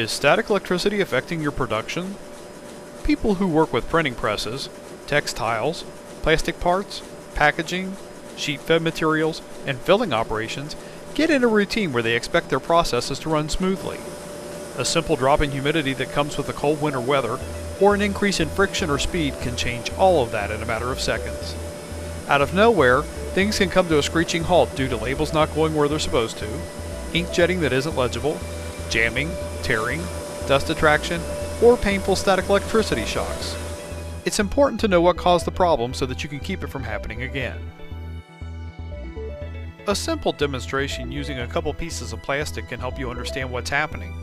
Is static electricity affecting your production? People who work with printing presses, textiles, plastic parts, packaging, sheet-fed materials, and filling operations get in a routine where they expect their processes to run smoothly. A simple drop in humidity that comes with the cold winter weather, or an increase in friction or speed can change all of that in a matter of seconds. Out of nowhere, things can come to a screeching halt due to labels not going where they're supposed to, ink jetting that isn't legible, jamming, tearing, dust attraction, or painful static electricity shocks. It's important to know what caused the problem so that you can keep it from happening again. A simple demonstration using a couple pieces of plastic can help you understand what's happening.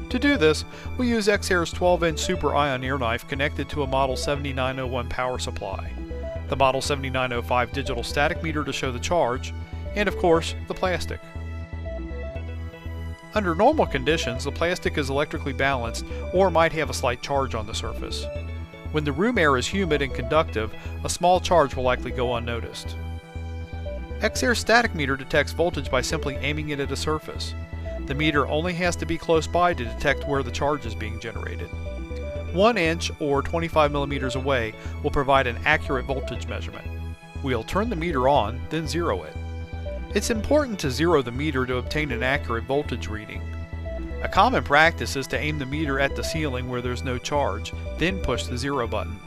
To do this, we'll use EXAIR's 12-inch Super Ion ear knife connected to a Model 7901 power supply, the Model 7905 digital static meter to show the charge, and of course, the plastic. Under normal conditions, the plastic is electrically balanced or might have a slight charge on the surface. When the room air is humid and conductive, a small charge will likely go unnoticed. EXAIR Static Meter detects voltage by simply aiming it at a surface. The meter only has to be close by to detect where the charge is being generated. 1 inch or 25 millimeters away will provide an accurate voltage measurement. We'll turn the meter on, then zero it. It's important to zero the meter to obtain an accurate voltage reading. A common practice is to aim the meter at the ceiling where there's no charge, then push the zero button.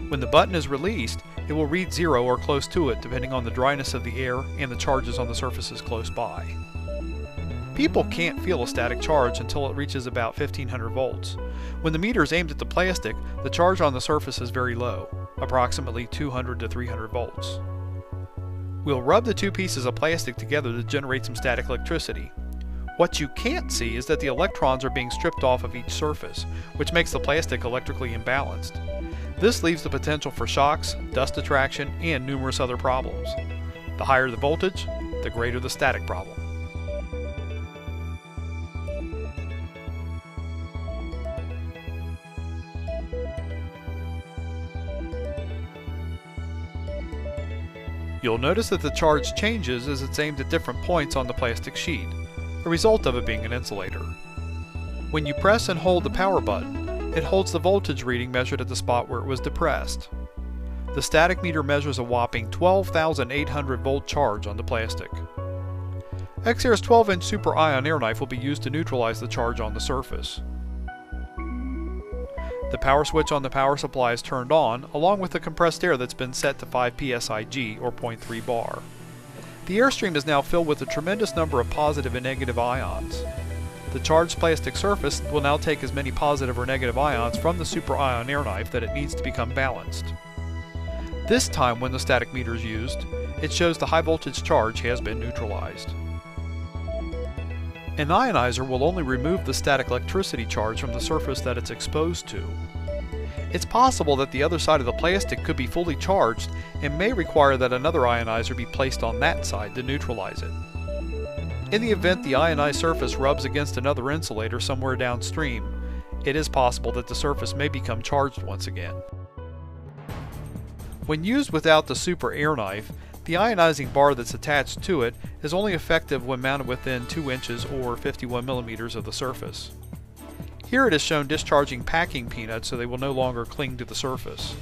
When the button is released, it will read zero or close to it depending on the dryness of the air and the charges on the surfaces close by. People can't feel a static charge until it reaches about 1500 volts. When the meter is aimed at the plastic, the charge on the surface is very low, approximately 200 to 300 volts. We'll rub the two pieces of plastic together to generate some static electricity. What you can't see is that the electrons are being stripped off of each surface, which makes the plastic electrically imbalanced. This leaves the potential for shocks, dust attraction, and numerous other problems. The higher the voltage, the greater the static problem. You'll notice that the charge changes as it's aimed at different points on the plastic sheet, a result of it being an insulator. When you press and hold the power button, it holds the voltage reading measured at the spot where it was depressed. The static meter measures a whopping 12,800 volt charge on the plastic. EXAIR's 12-inch Super Ion air knife will be used to neutralize the charge on the surface. The power switch on the power supply is turned on, along with the compressed air that's been set to 5 psig, or 0.3 bar. The airstream is now filled with a tremendous number of positive and negative ions. The charged plastic surface will now take as many positive or negative ions from the Super Ion air knife that it needs to become balanced. This time when the static meter is used, it shows the high voltage charge has been neutralized. An ionizer will only remove the static electricity charge from the surface that it's exposed to. It's possible that the other side of the plastic could be fully charged and may require that another ionizer be placed on that side to neutralize it. In the event the ionized surface rubs against another insulator somewhere downstream, it is possible that the surface may become charged once again. When used without the Super air knife, the ionizing bar that's attached to it is only effective when mounted within 2 inches or 51 millimeters of the surface. Here it is shown discharging packing peanuts so they will no longer cling to the surface.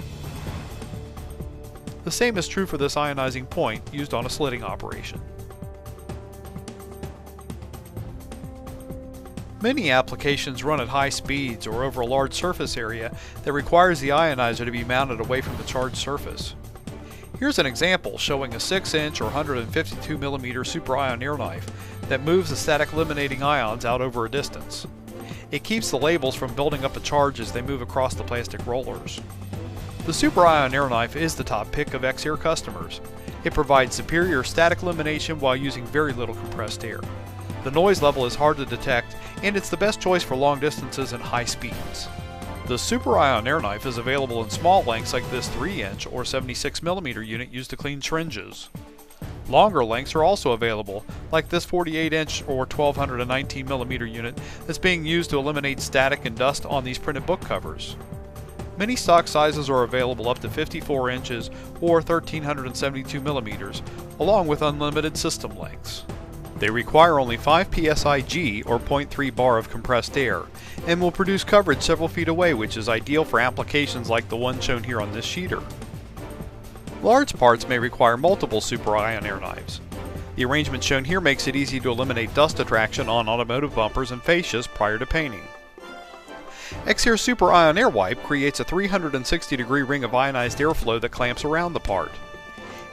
The same is true for this ionizing point used on a slitting operation. Many applications run at high speeds or over a large surface area that requires the ionizer to be mounted away from the charged surface. Here's an example showing a 6-inch or 152 millimeter Super Ion air knife that moves the static eliminating ions out over a distance. It keeps the labels from building up a charge as they move across the plastic rollers. The Super Ion air knife is the top pick of EXAIR customers. It provides superior static elimination while using very little compressed air. The noise level is hard to detect, and it's the best choice for long distances and high speeds. The Super Ion air knife is available in small lengths like this 3-inch or 76 millimeter unit used to clean syringes. Longer lengths are also available, like this 48-inch or 1219 millimeter unit that's being used to eliminate static and dust on these printed book covers. Many stock sizes are available up to 54 inches or 1372 millimeters, along with unlimited system lengths. They require only 5 psi G or 0.3 bar of compressed air and will produce coverage several feet away, which is ideal for applications like the one shown here on this sheeter. Large parts may require multiple super ion air knives. The arrangement shown here makes it easy to eliminate dust attraction on automotive bumpers and fascias prior to painting. EXAIR Super Ion Air Wipe creates a 360-degree ring of ionized airflow that clamps around the part.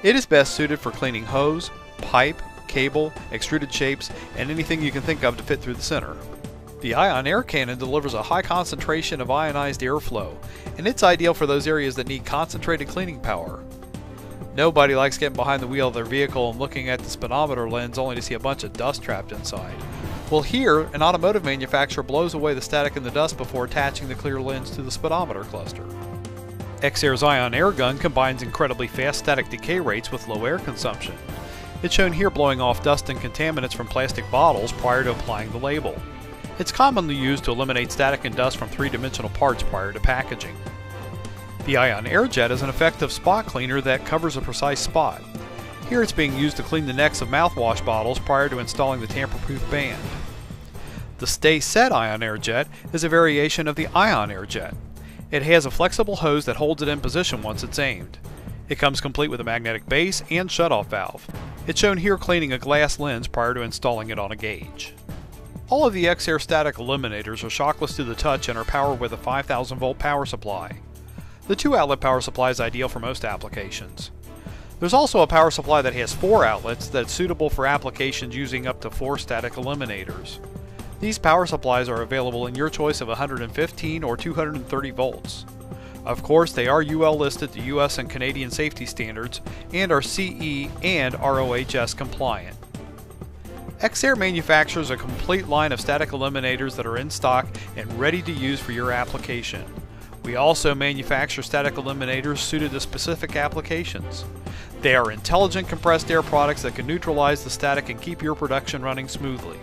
It is best suited for cleaning hose, pipe, cable, extruded shapes, and anything you can think of to fit through the center. The ion air cannon delivers a high concentration of ionized airflow, and it's ideal for those areas that need concentrated cleaning power. Nobody likes getting behind the wheel of their vehicle and looking at the speedometer lens only to see a bunch of dust trapped inside. Well, here, an automotive manufacturer blows away the static and the dust before attaching the clear lens to the speedometer cluster. EXAIR's ion air gun combines incredibly fast static decay rates with low air consumption. It's shown here blowing off dust and contaminants from plastic bottles prior to applying the label. It's commonly used to eliminate static and dust from three-dimensional parts prior to packaging. The ion air jet is an effective spot cleaner that covers a precise spot. Here it's being used to clean the necks of mouthwash bottles prior to installing the tamper-proof band. The Stay Set ion air jet is a variation of the ion air jet. It has a flexible hose that holds it in position once it's aimed. It comes complete with a magnetic base and shutoff valve. It's shown here cleaning a glass lens prior to installing it on a gauge. All of the EXAIR Static Eliminators are shockless to the touch and are powered with a 5,000 volt power supply. The 2-outlet power supply is ideal for most applications. There's also a power supply that has 4 outlets that's suitable for applications using up to 4 static eliminators. These power supplies are available in your choice of 115 or 230 volts. Of course, they are UL listed to US and Canadian safety standards and are CE and RoHS compliant. EXAIR manufactures a complete line of static eliminators that are in stock and ready to use for your application. We also manufacture static eliminators suited to specific applications. They are intelligent compressed air products that can neutralize the static and keep your production running smoothly.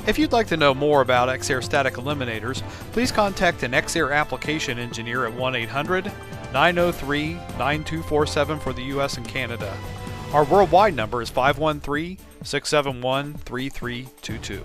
If you'd like to know more about EXAIR Static Eliminators, please contact an EXAIR application engineer at 1-800-903-9247 for the US and Canada. Our worldwide number is 513-671-3322.